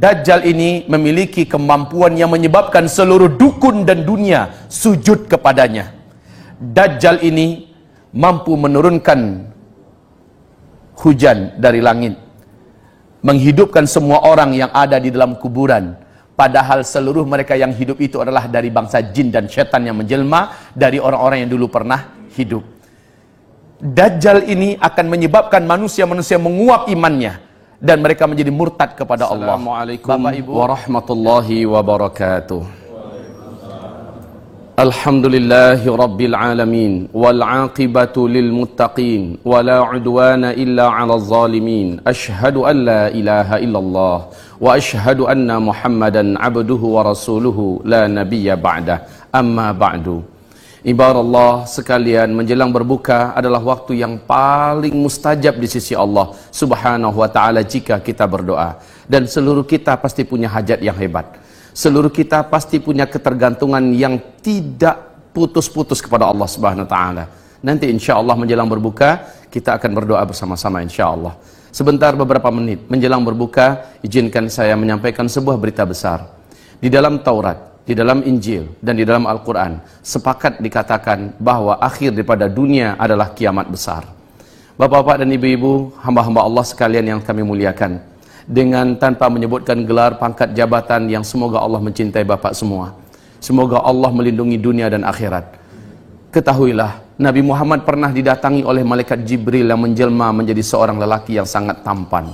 Dajjal ini memiliki kemampuan yang menyebabkan seluruh dukun dan dunia sujud kepadanya. Dajjal ini mampu menurunkan hujan dari langit, menghidupkan semua orang yang ada di dalam kuburan, padahal seluruh mereka yang hidup itu adalah dari bangsa jin dan setan yang menjelma dari orang-orang yang dulu pernah hidup. Dajjal ini akan menyebabkan manusia-manusia menguap imannya dan mereka menjadi murtad kepada Allah. Assalamualaikum warahmatullahi wabarakatuh. Alhamdulillahi rabbil alamin wal aqibatu lil muttaqin wala udwana illa 'alal zalimin. Asyhadu an la ilaha illallah wa asyhadu anna Muhammadan 'abduhu wa rasuluhu la nabiyya ba'dah. Amma ba'du. Ibarat sekalian, menjelang berbuka adalah waktu yang paling mustajab di sisi Allah Subhanahu wa ta'ala jika kita berdoa. Dan seluruh kita pasti punya hajat yang hebat. Seluruh kita pasti punya ketergantungan yang tidak putus-putus kepada Allah Subhanahu wa ta'ala. Nanti insya Allah menjelang berbuka kita akan berdoa bersama-sama insya Allah. Sebentar, beberapa menit menjelang berbuka, izinkan saya menyampaikan sebuah berita besar. Di dalam Taurat, di dalam Injil, dan di dalam Al-Quran sepakat dikatakan bahwa akhir daripada dunia adalah kiamat besar. Bapak-bapak dan ibu-ibu, hamba-hamba Allah sekalian yang kami muliakan, dengan tanpa menyebutkan gelar, pangkat, jabatan, yang semoga Allah mencintai bapak semua, semoga Allah melindungi dunia dan akhirat. Ketahuilah, Nabi Muhammad pernah didatangi oleh malaikat Jibril yang menjelma menjadi seorang lelaki yang sangat tampan.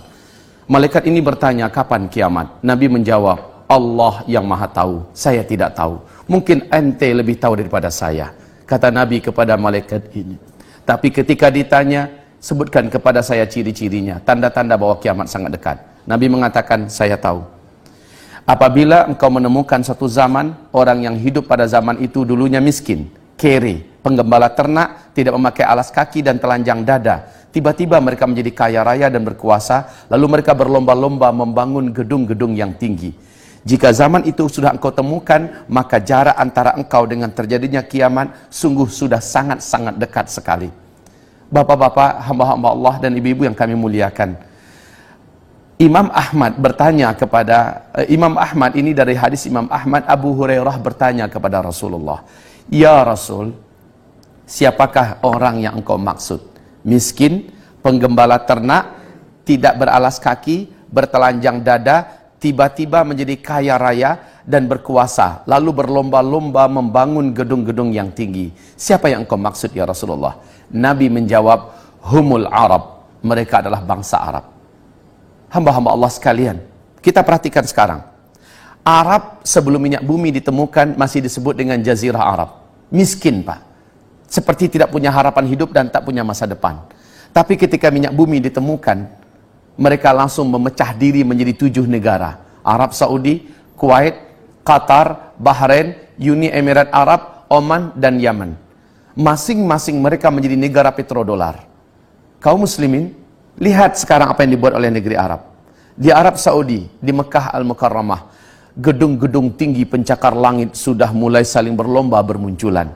Malaikat ini bertanya, kapan kiamat? Nabi menjawab, Allah yang maha tahu, saya tidak tahu. Mungkin ente lebih tahu daripada saya, kata Nabi kepada malaikat ini. Tapi ketika ditanya, sebutkan kepada saya ciri-cirinya, tanda-tanda bahwa kiamat sangat dekat. Nabi mengatakan, saya tahu. Apabila engkau menemukan satu zaman, orang yang hidup pada zaman itu dulunya miskin, kere, penggembala ternak, tidak memakai alas kaki dan telanjang dada. Tiba-tiba mereka menjadi kaya raya dan berkuasa, lalu mereka berlomba-lomba membangun gedung-gedung yang tinggi. Jika zaman itu sudah engkau temukan, maka jarak antara engkau dengan terjadinya kiamat sungguh sudah sangat-sangat dekat sekali. Bapak-bapak, hamba-hamba Allah dan ibu-ibu yang kami muliakan, Imam Ahmad bertanya kepada Imam Ahmad, ini dari hadis Imam Ahmad, Abu Hurairah bertanya kepada Rasulullah, ya Rasul, siapakah orang yang engkau maksud? Miskin, penggembala ternak, tidak beralas kaki, bertelanjang dada, tiba-tiba menjadi kaya raya dan berkuasa, lalu berlomba-lomba membangun gedung-gedung yang tinggi. Siapa yang engkau maksud ya Rasulullah? Nabi menjawab, humul Arab, mereka adalah bangsa Arab. Hamba-hamba Allah sekalian, kita perhatikan sekarang. Arab sebelum minyak bumi ditemukan masih disebut dengan Jazirah Arab. Miskin, Pak. Seperti tidak punya harapan hidup dan tak punya masa depan. Tapi ketika minyak bumi ditemukan, mereka langsung memecah diri menjadi 7 negara. Arab Saudi, Kuwait, Qatar, Bahrain, Uni Emirat Arab, Oman, dan Yaman. Masing-masing mereka menjadi negara petrodolar. Kaum muslimin, lihat sekarang apa yang dibuat oleh negeri Arab. Di Arab Saudi, di Mekah Al-Mukarramah, gedung-gedung tinggi pencakar langit sudah mulai saling berlomba bermunculan.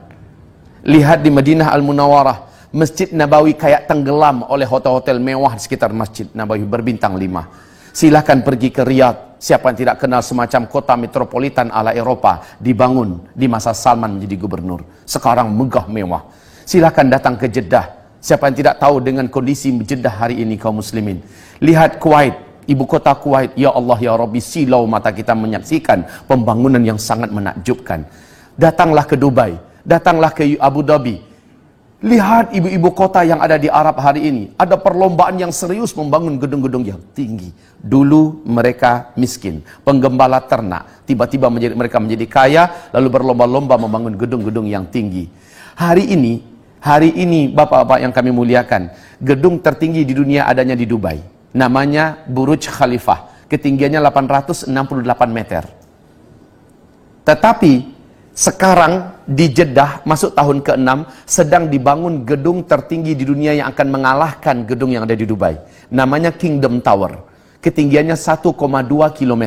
Lihat di Madinah Al-Munawwarah, Masjid Nabawi kayak tenggelam oleh hotel-hotel mewah di sekitar Masjid Nabawi berbintang 5. Silahkan pergi ke Riyadh. Siapa yang tidak kenal semacam kota metropolitan ala Eropa, dibangun di masa Salman menjadi gubernur. Sekarang megah mewah. Silahkan datang ke Jeddah. Siapa yang tidak tahu dengan kondisi Jeddah hari ini kaum muslimin. Lihat Kuwait, ibu kota Kuwait. Ya Allah ya Rabbi, silau mata kita menyaksikan pembangunan yang sangat menakjubkan. Datanglah ke Dubai, datanglah ke Abu Dhabi. Lihat ibu-ibu kota yang ada di Arab hari ini. Ada perlombaan yang serius membangun gedung-gedung yang tinggi. Dulu mereka miskin, penggembala ternak. Tiba-tiba mereka menjadi kaya, lalu berlomba-lomba membangun gedung-gedung yang tinggi. Hari ini bapak-bapak yang kami muliakan, gedung tertinggi di dunia adanya di Dubai. Namanya Burj Khalifah. Ketinggiannya 868 meter. Tetapi sekarang di Jeddah masuk tahun ke-6 sedang dibangun gedung tertinggi di dunia yang akan mengalahkan gedung yang ada di Dubai. Namanya Kingdom Tower. Ketinggiannya 1,2 km.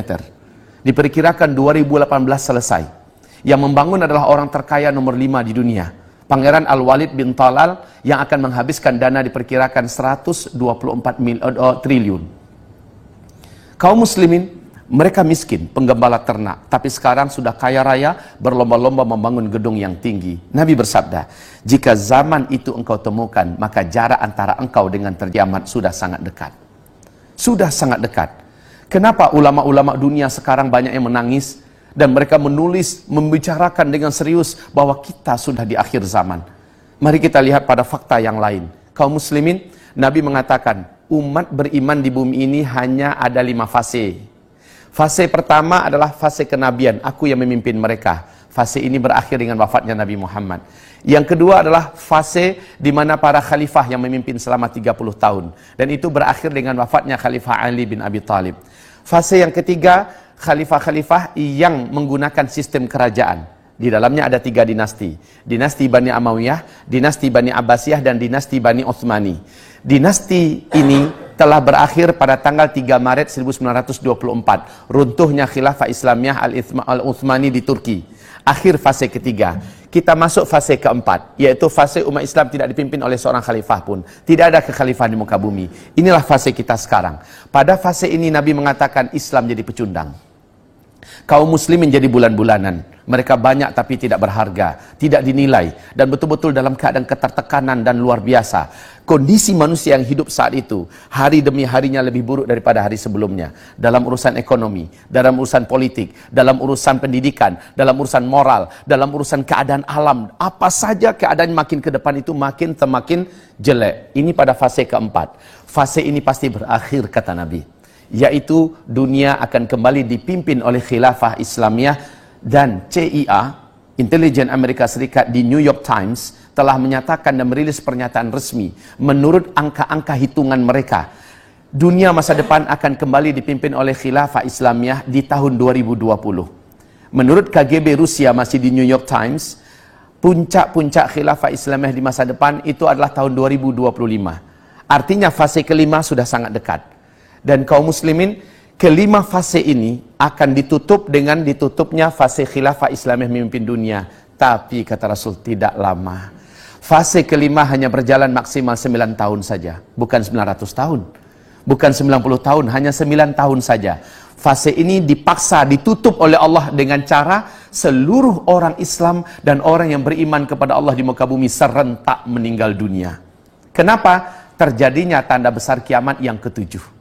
Diperkirakan 2018 selesai. Yang membangun adalah orang terkaya nomor 5 di dunia, Pangeran Al-Walid bin Talal, yang akan menghabiskan dana diperkirakan 124 triliun. Kaum muslimin, Mereka miskin, penggembala ternak, tapi sekarang sudah kaya raya, berlomba-lomba membangun gedung yang tinggi. Nabi bersabda, jika zaman itu engkau temukan, maka jarak antara engkau dengan terkiamat sudah sangat dekat. Sudah sangat dekat. Kenapa ulama-ulama dunia sekarang banyak yang menangis, dan mereka menulis, membicarakan dengan serius bahwa kita sudah di akhir zaman. Mari kita lihat pada fakta yang lain. Kaum muslimin, Nabi mengatakan, umat beriman di bumi ini hanya ada 5 fase. Fase pertama adalah fase kenabian, aku yang memimpin mereka. Fase ini berakhir dengan wafatnya Nabi Muhammad. Yang kedua adalah fase di mana para khalifah yang memimpin selama 30 tahun. Dan itu berakhir dengan wafatnya Khalifah Ali bin Abi Thalib. Fase yang ketiga, khalifah-khalifah yang menggunakan sistem kerajaan. Di dalamnya ada 3 dinasti. Dinasti Bani Amawiyah, dinasti Bani Abbasiyah, dan dinasti Bani Utsmani. Dinasti ini telah berakhir pada tanggal 3 Maret 1924. Runtuhnya khilafah Islamiyah Al-Utsmani di Turki. Akhir fase ketiga. Kita masuk fase keempat, yaitu fase umat Islam tidak dipimpin oleh seorang khalifah pun. Tidak ada kekhalifahan di muka bumi. Inilah fase kita sekarang. Pada fase ini Nabi mengatakan Islam jadi pecundang. Kaum muslimin jadi bulan-bulanan. Mereka banyak tapi tidak berharga, tidak dinilai, dan betul-betul dalam keadaan ketertekanan dan luar biasa. Kondisi manusia yang hidup saat itu, hari demi harinya lebih buruk daripada hari sebelumnya. Dalam urusan ekonomi, dalam urusan politik, dalam urusan pendidikan, dalam urusan moral, dalam urusan keadaan alam. Apa saja keadaan makin ke depan itu makin semakin jelek. Ini pada fase keempat. Fase ini pasti berakhir, kata Nabi. Yaitu dunia akan kembali dipimpin oleh khilafah Islamiyah. Dan CIA, Intelijen Amerika Serikat, di New York Times telah menyatakan dan merilis pernyataan resmi. Menurut angka-angka hitungan mereka, dunia masa depan akan kembali dipimpin oleh khilafah Islamiyah di tahun 2020. Menurut KGB Rusia, masih di New York Times, puncak-puncak khilafah Islamiyah di masa depan itu adalah tahun 2025. Artinya fase kelima sudah sangat dekat. Dan kaum muslimin, kelima fase ini akan ditutup dengan ditutupnya fase khilafah Islamiyah memimpin dunia. Tapi kata Rasul, tidak lama. Fase kelima hanya berjalan maksimal 9 tahun saja. Bukan 900 tahun. Bukan 90 tahun, hanya 9 tahun saja. Fase ini dipaksa ditutup oleh Allah dengan cara seluruh orang Islam dan orang yang beriman kepada Allah di muka bumi serentak meninggal dunia. Kenapa? Terjadinya tanda besar kiamat yang ketujuh.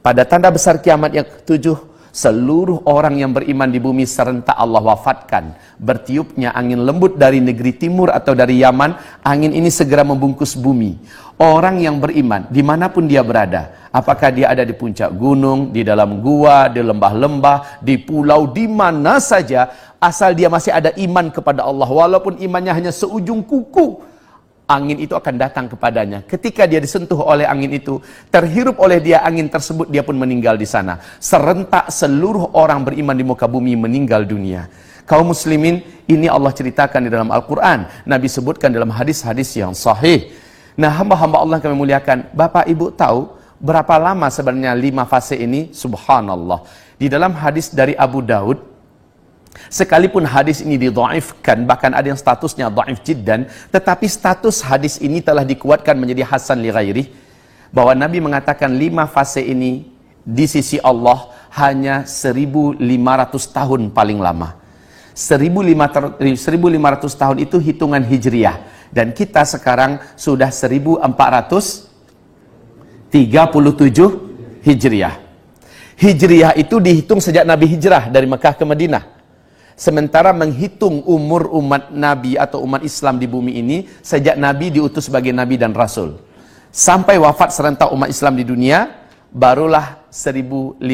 Pada tanda besar kiamat yang ketujuh, seluruh orang yang beriman di bumi serentak Allah wafatkan. Bertiupnya angin lembut dari negeri timur atau dari Yaman, angin ini segera membungkus bumi. Orang yang beriman, dimanapun dia berada, apakah dia ada di puncak gunung, di dalam gua, di lembah-lembah, di pulau, di mana saja, asal dia masih ada iman kepada Allah, walaupun imannya hanya seujung kuku, angin itu akan datang kepadanya. Ketika dia disentuh oleh angin itu, terhirup oleh dia angin tersebut, dia pun meninggal di sana. Serentak seluruh orang beriman di muka bumi meninggal dunia. Kaum muslimin, ini Allah ceritakan di dalam Al-Quran. Nabi sebutkan dalam hadis-hadis yang sahih. Nah, hamba-hamba Allah yang kami muliakan, Bapak Ibu tahu berapa lama sebenarnya 5 fase ini? Subhanallah. Di dalam hadis dari Abu Daud, sekalipun hadis ini didhaifkan, bahkan ada yang statusnya dhaif jiddan, tetapi status hadis ini telah dikuatkan menjadi hasan li ghairi, bahwa Nabi mengatakan 5 fase ini di sisi Allah hanya 1500 tahun paling lama. 1500 tahun itu hitungan hijriah, dan kita sekarang sudah 1437 hijriah. Hijriah itu dihitung sejak Nabi hijrah dari Mekah ke Madinah. Sementara menghitung umur umat Nabi atau umat Islam di bumi ini sejak Nabi diutus sebagai Nabi dan Rasul sampai wafat serentak umat Islam di dunia, barulah 1500.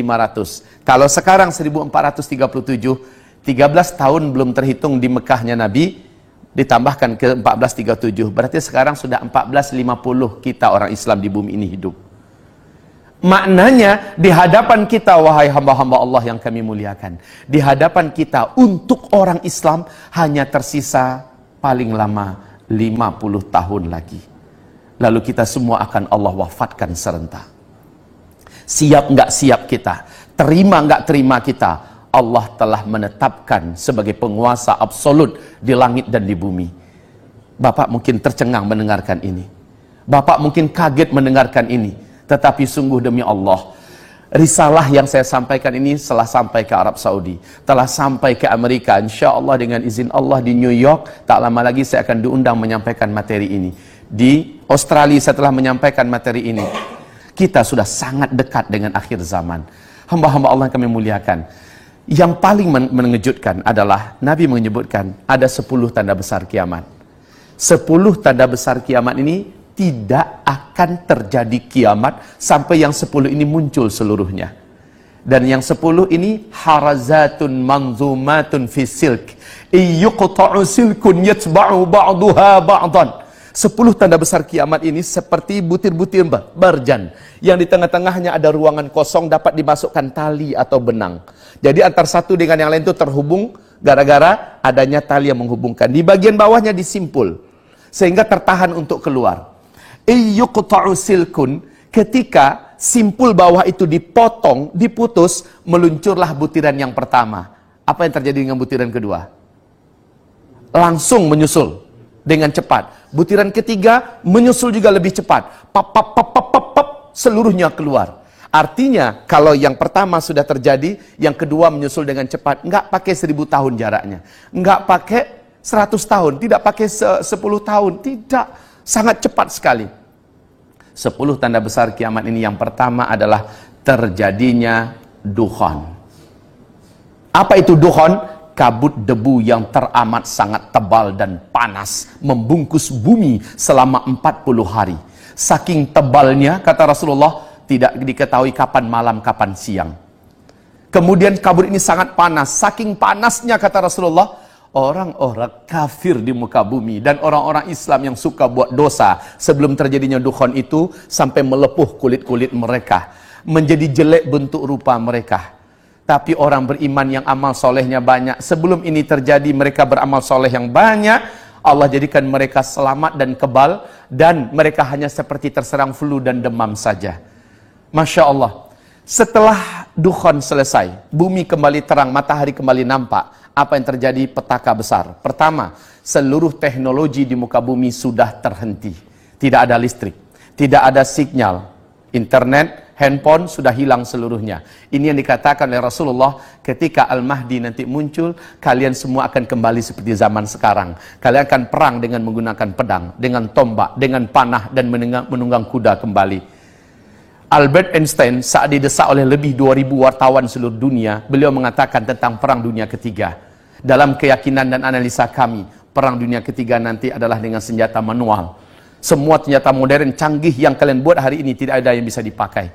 Kalau sekarang 1437, 13 tahun belum terhitung di Mekahnya Nabi, ditambahkan ke 1437, berarti sekarang sudah 1450 kita orang Islam di bumi ini hidup. Maknanya, di hadapan kita, wahai hamba-hamba Allah yang kami muliakan, di hadapan kita untuk orang Islam hanya tersisa paling lama 50 tahun lagi. Lalu kita semua akan Allah wafatkan serentak. Siap nggak siap kita, terima nggak terima kita, Allah telah menetapkan sebagai penguasa absolut di langit dan di bumi. Bapak mungkin tercengang mendengarkan ini. Bapak mungkin kaget mendengarkan ini. Tetapi sungguh demi Allah, Risalah yang saya sampaikan ini telah sampai ke Arab Saudi, telah sampai ke Amerika. Insya Allah dengan izin Allah di New York, tak lama lagi saya akan diundang menyampaikan materi ini. Di Australia saya telah menyampaikan materi ini. Kita sudah sangat dekat dengan akhir zaman. Hamba-hamba Allah yang kami muliakan. Yang paling mengejutkan adalah Nabi menyebutkan ada 10 tanda besar kiamat. 10 tanda besar kiamat ini tidak akan terjadi kiamat sampai yang 10 ini muncul seluruhnya. Dan yang 10 ini harazatun manzumatun fi silk iyuqta'u silkun yatba'u ba'duha ba'dan. 10 tanda besar kiamat ini seperti butir-butir berjan yang di tengah-tengahnya ada ruangan kosong, dapat dimasukkan tali atau benang. Jadi antara satu dengan yang lain itu terhubung gara-gara adanya tali yang menghubungkan. Di bagian bawahnya disimpul sehingga tertahan untuk keluar. Iyuqta'u silkun, ketika simpul bawah itu dipotong, diputus, meluncurlah butiran yang pertama. Apa yang terjadi dengan butiran kedua? Langsung menyusul dengan cepat. Butiran ketiga menyusul juga lebih cepat. Pap, pap, pap, pap, pap, pap, seluruhnya keluar. Artinya kalau yang pertama sudah terjadi, yang kedua menyusul dengan cepat. Enggak pakai 1000 tahun jaraknya, enggak pakai 100 tahun, tidak pakai 10 tahun, tidak, sangat cepat sekali. 10 tanda besar kiamat ini yang pertama adalah terjadinya dukhan. Apa itu dukhan? Kabut debu yang teramat sangat tebal dan panas membungkus bumi selama 40 hari. Saking tebalnya, kata Rasulullah, tidak diketahui kapan malam, kapan siang. Kemudian kabut ini sangat panas. Saking panasnya, kata Rasulullah, orang-orang kafir di muka bumi dan orang-orang Islam yang suka buat dosa sebelum terjadinya dukhan itu sampai melepuh kulit-kulit mereka, menjadi jelek bentuk rupa mereka. Tapi orang beriman yang amal solehnya banyak, sebelum ini terjadi mereka beramal soleh yang banyak, Allah jadikan mereka selamat dan kebal, dan mereka hanya seperti terserang flu dan demam saja. Masya Allah. Setelah dukhan selesai, bumi kembali terang, matahari kembali nampak. Apa yang terjadi? Petaka besar. Pertama, seluruh teknologi di muka bumi sudah terhenti. Tidak ada listrik, tidak ada sinyal, internet, handphone sudah hilang seluruhnya. Ini yang dikatakan oleh Rasulullah, ketika Al-Mahdi nanti muncul, kalian semua akan kembali seperti zaman sekarang. Kalian akan perang dengan menggunakan pedang, dengan tombak, dengan panah, dan menunggang kuda kembali. Albert Einstein saat didesak oleh lebih 2000 wartawan seluruh dunia, beliau mengatakan tentang perang dunia ketiga. Dalam keyakinan dan analisa kami, perang dunia ketiga nanti adalah dengan senjata manual. Semua senjata modern canggih yang kalian buat hari ini tidak ada yang bisa dipakai.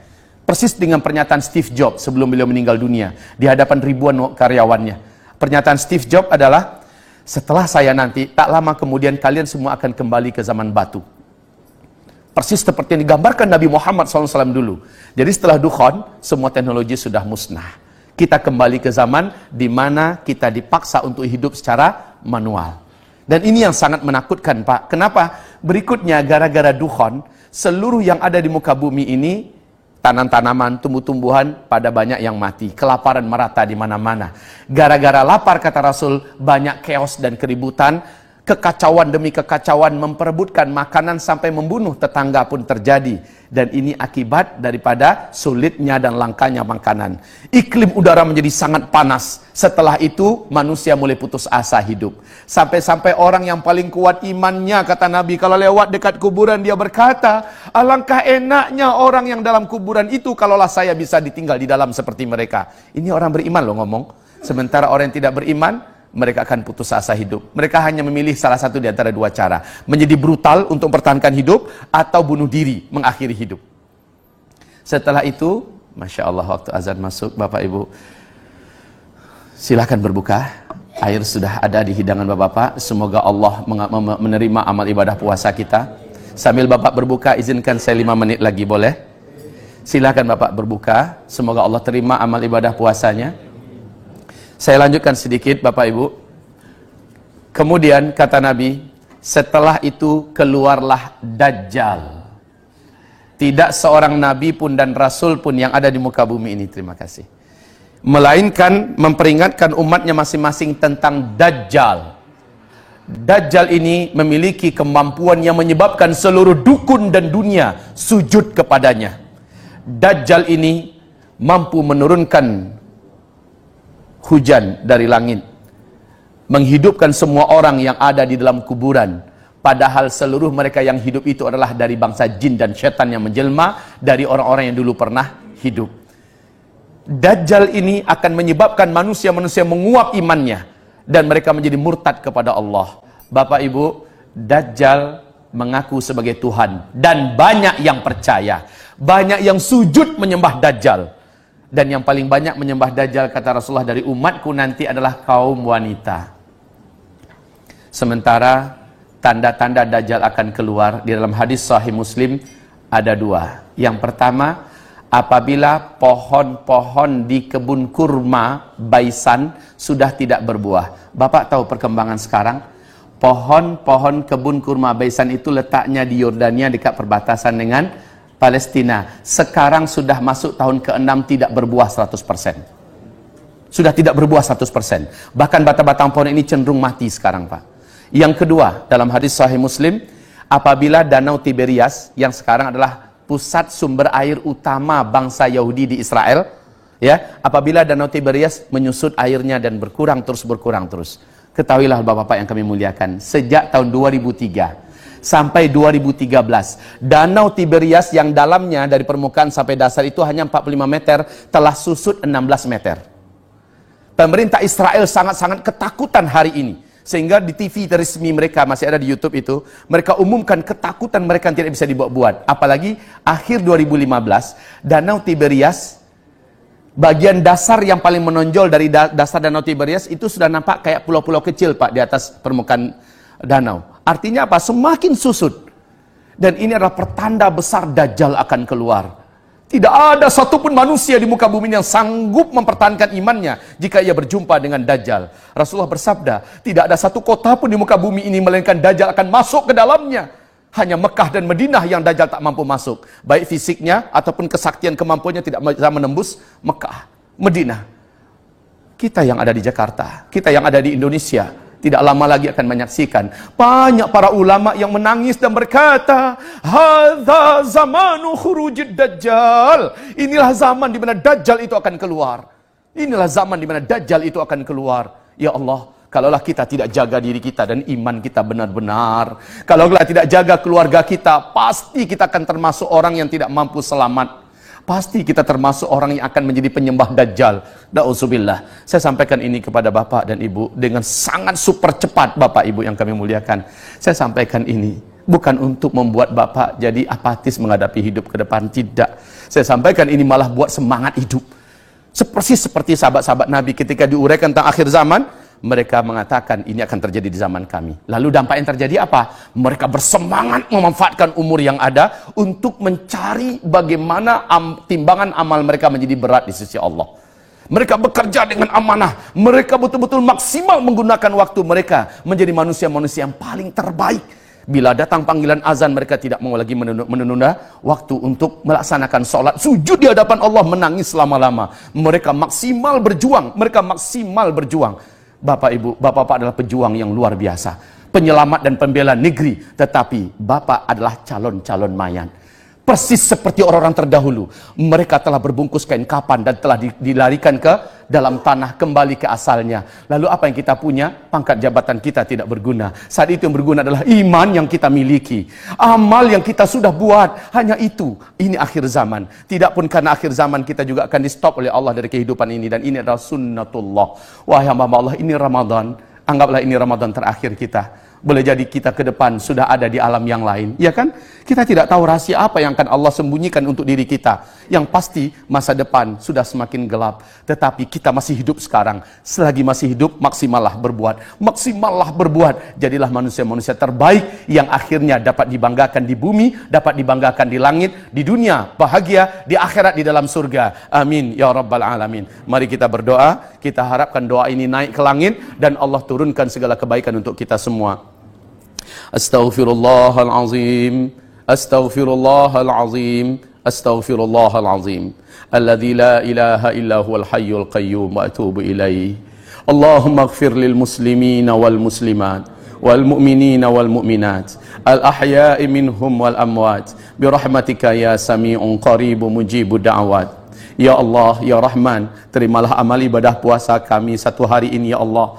Persis dengan pernyataan Steve Jobs sebelum beliau meninggal dunia di hadapan ribuan karyawannya. Pernyataan Steve Jobs adalah, setelah saya nanti, tak lama kemudian kalian semua akan kembali ke zaman batu. Persis seperti yang digambarkan Nabi Muhammad SAW dulu. Jadi setelah dukhan, semua teknologi sudah musnah. Kita kembali ke zaman di mana kita dipaksa untuk hidup secara manual. Dan ini yang sangat menakutkan, Pak. Kenapa? Berikutnya, gara-gara dukhan, seluruh yang ada di muka bumi ini, tanam-tanaman, tumbuh-tumbuhan, pada banyak yang mati. Kelaparan merata di mana-mana. Gara-gara lapar, kata Rasul, banyak chaos dan keributan. Kekacauan demi kekacauan, memperebutkan makanan sampai membunuh tetangga pun terjadi. Dan ini akibat daripada sulitnya dan langkanya makanan. Iklim udara menjadi sangat panas. Setelah itu manusia mulai putus asa hidup. Sampai-sampai orang yang paling kuat imannya, kata Nabi, kalau lewat dekat kuburan dia berkata, alangkah enaknya orang yang dalam kuburan itu kalaulah saya bisa ditinggal di dalam seperti mereka. Ini orang beriman loh ngomong. Sementara orang yang tidak beriman, mereka akan putus asa hidup. Mereka hanya memilih salah satu di antara dua cara. Menjadi brutal untuk mempertahankan hidup, atau bunuh diri, mengakhiri hidup. Setelah itu, Masya Allah, waktu azan masuk, Bapak Ibu, silakan berbuka. Air sudah ada di hidangan Bapak-Bapak. Semoga Allah menerima amal ibadah puasa kita. Sambil Bapak berbuka, izinkan saya 5 menit lagi, boleh? Silakan Bapak berbuka. Semoga Allah terima amal ibadah puasanya. Saya lanjutkan sedikit, Bapak Ibu. Kemudian kata Nabi, setelah itu keluarlah Dajjal. Tidak seorang Nabi pun dan Rasul pun yang ada di muka bumi ini, terima kasih, melainkan memperingatkan umatnya masing-masing tentang Dajjal. Dajjal ini memiliki kemampuan yang menyebabkan seluruh dukun dan dunia sujud kepadanya. Dajjal ini mampu menurunkan hujan dari langit, menghidupkan semua orang yang ada di dalam kuburan, padahal seluruh mereka yang hidup itu adalah dari bangsa jin dan setan yang menjelma dari orang-orang yang dulu pernah hidup. Dajjal ini akan menyebabkan manusia-manusia menguap imannya dan mereka menjadi murtad kepada Allah. Bapak Ibu, Dajjal mengaku sebagai Tuhan dan banyak yang percaya, banyak yang sujud menyembah Dajjal. Dan yang paling banyak menyembah Dajjal, kata Rasulullah, dari umatku nanti adalah kaum wanita. Sementara tanda-tanda Dajjal akan keluar di dalam hadis Sahih Muslim ada dua. Yang pertama, apabila pohon-pohon di kebun kurma Baisan sudah tidak berbuah. Bapak tahu perkembangan sekarang? Pohon-pohon kebun kurma Baisan itu letaknya di Yordania dekat perbatasan dengan Palestina. Sekarang sudah masuk tahun ke-6 tidak berbuah 100%. Sudah tidak berbuah 100%. Bahkan batang-batang pohon ini cenderung mati sekarang, Pak. Yang kedua, dalam hadis Sahih Muslim, apabila Danau Tiberias yang sekarang adalah pusat sumber air utama bangsa Yahudi di Israel, ya, apabila Danau Tiberias menyusut airnya dan berkurang terus. Ketahuilah Bapak-bapak yang kami muliakan, sejak tahun 2003 sampai 2013, Danau Tiberias yang dalamnya dari permukaan sampai dasar itu hanya 45 meter, telah susut 16 meter. Pemerintah Israel sangat-sangat ketakutan hari ini. Sehingga di TV resmi mereka, masih ada di YouTube itu, mereka umumkan ketakutan mereka yang tidak bisa dibuat-buat. Apalagi akhir 2015, Danau Tiberias, bagian dasar yang paling menonjol dari dasar Danau Tiberias itu sudah nampak kayak pulau-pulau kecil, Pak, di atas permukaan danau. Artinya apa? Semakin susut. Dan ini adalah pertanda besar Dajjal akan keluar. Tidak ada satupun manusia di muka bumi yang sanggup mempertahankan imannya jika ia berjumpa dengan Dajjal. Rasulullah bersabda, tidak ada satu kota pun di muka bumi ini melainkan Dajjal akan masuk ke dalamnya. Hanya Mekah dan Madinah yang Dajjal tak mampu masuk. Baik fisiknya ataupun kesaktian kemampuannya tidak bisa menembus Mekah, Madinah. Kita yang ada di Jakarta, kita yang ada di Indonesia, tidak lama lagi akan menyaksikan banyak para ulama yang menangis dan berkata, hadza zamanu khurujid Dajjal. Inilah zaman di mana Dajjal itu akan keluar. Inilah zaman di mana Dajjal itu akan keluar. Ya Allah, kalaulah kita tidak jaga diri kita dan iman kita benar-benar, kalaulah tidak jaga keluarga kita, pasti kita akan termasuk orang yang tidak mampu selamat. Pasti kita termasuk orang yang akan menjadi penyembah Dajjal. Na'udzubillah. Saya sampaikan ini kepada Bapak dan Ibu dengan sangat super cepat, Bapak Ibu yang kami muliakan. Saya sampaikan ini bukan untuk membuat Bapak jadi apatis menghadapi hidup ke depan, tidak. Saya sampaikan ini malah buat semangat hidup. Seperti sahabat-sahabat Nabi ketika diuraikan tentang akhir zaman, mereka mengatakan ini akan terjadi di zaman kami. Lalu dampak yang terjadi apa? Mereka bersemangat memanfaatkan umur yang ada untuk mencari bagaimana timbangan amal mereka menjadi berat di sisi Allah. Mereka bekerja dengan amanah. Mereka betul-betul maksimal menggunakan waktu mereka menjadi manusia-manusia yang paling terbaik. Bila datang panggilan azan, mereka tidak mau lagi menunda waktu untuk melaksanakan sholat. Sujud di hadapan Allah, menangis lama-lama. Mereka maksimal berjuang. Bapak Ibu, Bapak adalah pejuang yang luar biasa, penyelamat dan pembela negeri, tetapi Bapak adalah calon-calon mayat. Persis seperti orang-orang terdahulu, mereka telah berbungkus kain kapan dan telah dilarikan ke dalam tanah, kembali ke asalnya. Lalu apa yang kita punya? Pangkat jabatan kita tidak berguna. Saat itu yang berguna adalah iman yang kita miliki, amal yang kita sudah buat. Hanya itu. Ini akhir zaman. Tidak pun karena akhir zaman kita juga akan di stop oleh Allah dari kehidupan ini, dan ini adalah sunnatullah. Wahai hamba Allah, ini Ramadan, anggaplah ini Ramadan terakhir kita. Boleh jadi kita ke depan sudah ada di alam yang lain, ya kan? Kita tidak tahu rahasia apa yang akan Allah sembunyikan untuk diri kita. Yang pasti masa depan sudah semakin gelap, tetapi kita masih hidup sekarang. Selagi masih hidup, maksimallah berbuat. Jadilah manusia-manusia terbaik yang akhirnya dapat dibanggakan di bumi, dapat dibanggakan di langit, di dunia bahagia, di akhirat di dalam surga. Amin ya rabbal alamin. Mari kita berdoa, kita harapkan doa ini naik ke langit dan Allah turunkan segala kebaikan untuk kita semua. Astaghfirullahalazim, astaghfirullahalazim, astaghfirullahalazim, alladzi la ilaha illa huwal hayyul qayyum wa atubu ilaih. Allahumma ighfir lil muslimina wal muslimat wal mu'minina wal mu'minat al ahya'i minhum wal amwat bi rahmatika ya sami'un qaribun mujibud da'awat. Ya Allah, Ya Rahman, terimalah amal ibadah puasa kami satu hari ini, Ya Allah.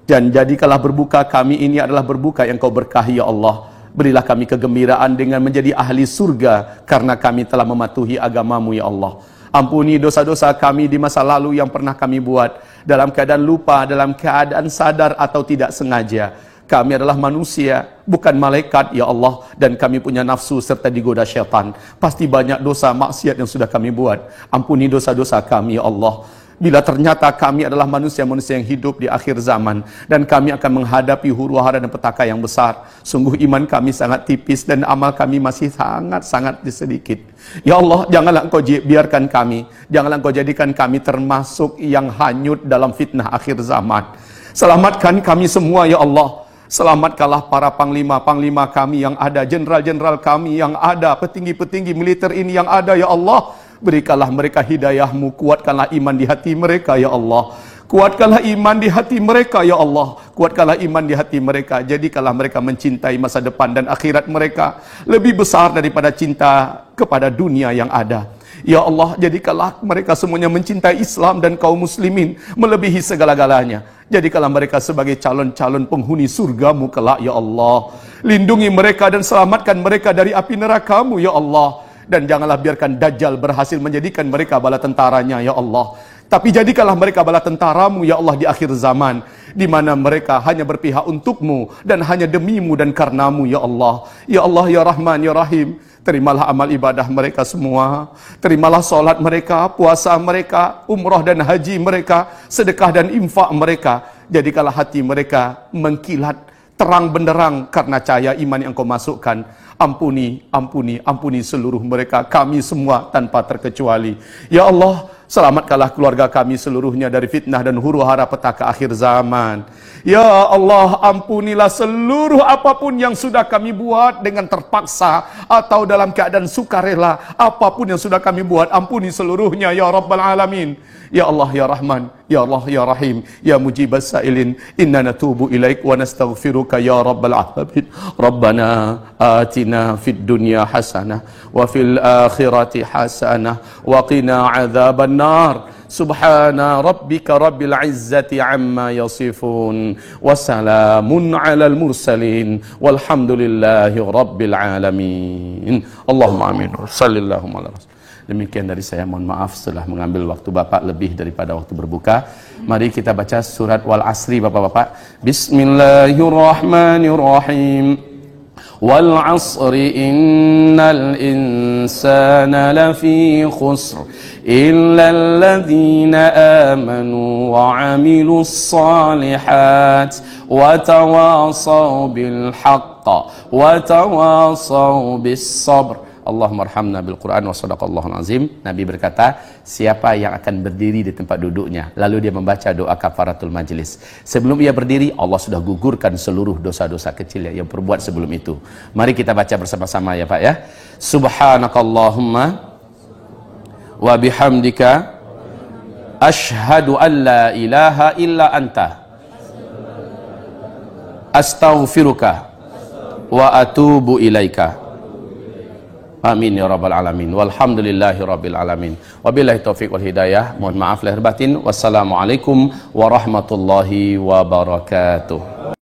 Dan jadikanlah berbuka kami ini adalah berbuka yang Kau berkahi, Ya Allah. Berilah kami kegembiraan dengan menjadi ahli surga karena kami telah mematuhi agamamu, Ya Allah. Ampuni dosa-dosa kami di masa lalu yang pernah kami buat dalam keadaan lupa, dalam keadaan sadar atau tidak sengaja. Kami adalah manusia, bukan malaikat, Ya Allah. Dan kami punya nafsu serta digoda syaitan. Pasti banyak dosa maksiat yang sudah kami buat. Ampuni dosa-dosa kami, Ya Allah. Bila ternyata kami adalah manusia-manusia yang hidup di akhir zaman dan kami akan menghadapi huru-hara dan petaka yang besar, sungguh iman kami sangat tipis dan amal kami masih sangat-sangat sedikit. Ya Allah, janganlah Engkau biarkan kami, janganlah Engkau jadikan kami termasuk yang hanyut dalam fitnah akhir zaman. Selamatkan kami semua, Ya Allah. Selamatkanlah para panglima-panglima kami yang ada, jenderal-jenderal kami yang ada, petinggi-petinggi militer ini yang ada, Ya Allah. Berikanlah mereka hidayah-Mu, kuatkanlah iman di hati mereka, Ya Allah. Kuatkanlah iman di hati mereka, Ya Allah. Kuatkanlah iman di hati mereka. Jadikanlah mereka mencintai masa depan dan akhirat mereka lebih besar daripada cinta kepada dunia yang ada. Ya Allah, jadikanlah mereka semuanya mencintai Islam dan kaum muslimin melebihi segala-galanya. Jadikanlah mereka sebagai calon-calon penghuni surga-Mu kelak, Ya Allah. Lindungi mereka dan selamatkan mereka dari api neraka-Mu, Ya Allah. Dan janganlah biarkan Dajjal berhasil menjadikan mereka bala tentaranya, Ya Allah. Tapi jadikanlah mereka bala tentara-Mu, Ya Allah, di akhir zaman, di mana mereka hanya berpihak untuk-Mu dan hanya demi-Mu dan karena-Mu, Ya Allah. Ya Allah, Ya Rahman, Ya Rahim, terimalah amal ibadah mereka semua. Terimalah solat mereka, puasa mereka, umrah dan haji mereka, sedekah dan infak mereka. Jadikanlah hati mereka mengkilat terang benderang karena cahaya iman yang Kau masukkan. Ampuni, ampuni, ampuni seluruh mereka, kami semua tanpa terkecuali. Ya Allah, selamatkanlah keluarga kami seluruhnya dari fitnah dan huru-hara petaka akhir zaman. Ya Allah, ampunilah seluruh apapun yang sudah kami buat dengan terpaksa atau dalam keadaan sukarela. Apapun yang sudah kami buat, ampuni seluruhnya, Ya Rabbal Alamin. Ya Allah, Ya Rahman, Ya Allah, Ya Rahim, Ya Mujibas Sa'ilin, inna natubu ilaik wa nastaghfiruka, Ya Rabbal Alamin. Rabbana atina fid dunya hasanah wa fil akhirati hasanah wa qina adzaban nar. Subhana rabbika rabbil izzati amma yasifun wa salamun alal mursalin walhamdulillahi rabbil alamin. Allahumma amin. Sallallahu alaihi wasallam. Demikian dari saya, mohon maaf setelah mengambil waktu Bapak lebih daripada waktu berbuka. Mari kita baca surat Wal Asri, Bapak-bapak. Bismillahirrahmanirrahim. Wal asri innal insana lafi khusr illa alladhina amanu wa amilus salihat wa tawasaw bil haqq wa tawasaw bis sabr. Allahumma arhamna bil Quran wa sadaqallahul azim. Nabi berkata, siapa yang akan berdiri di tempat duduknya lalu dia membaca doa kafaratul majlis, sebelum ia berdiri Allah sudah gugurkan seluruh dosa-dosa kecil yang perbuat sebelum itu. Mari kita baca bersama-sama, ya Pak, ya. Subhanakallahumma wa bihamdika asyhadu an la ilaha illa anta astaghfiruka wa atubu ilaika. Amin ya rabbal alamin. Walhamdulillahi rabbil alamin. Wabillahi taufiq wal hidayah. Mohon maaf lahir batin. Wassalamualaikum warahmatullahi wabarakatuh.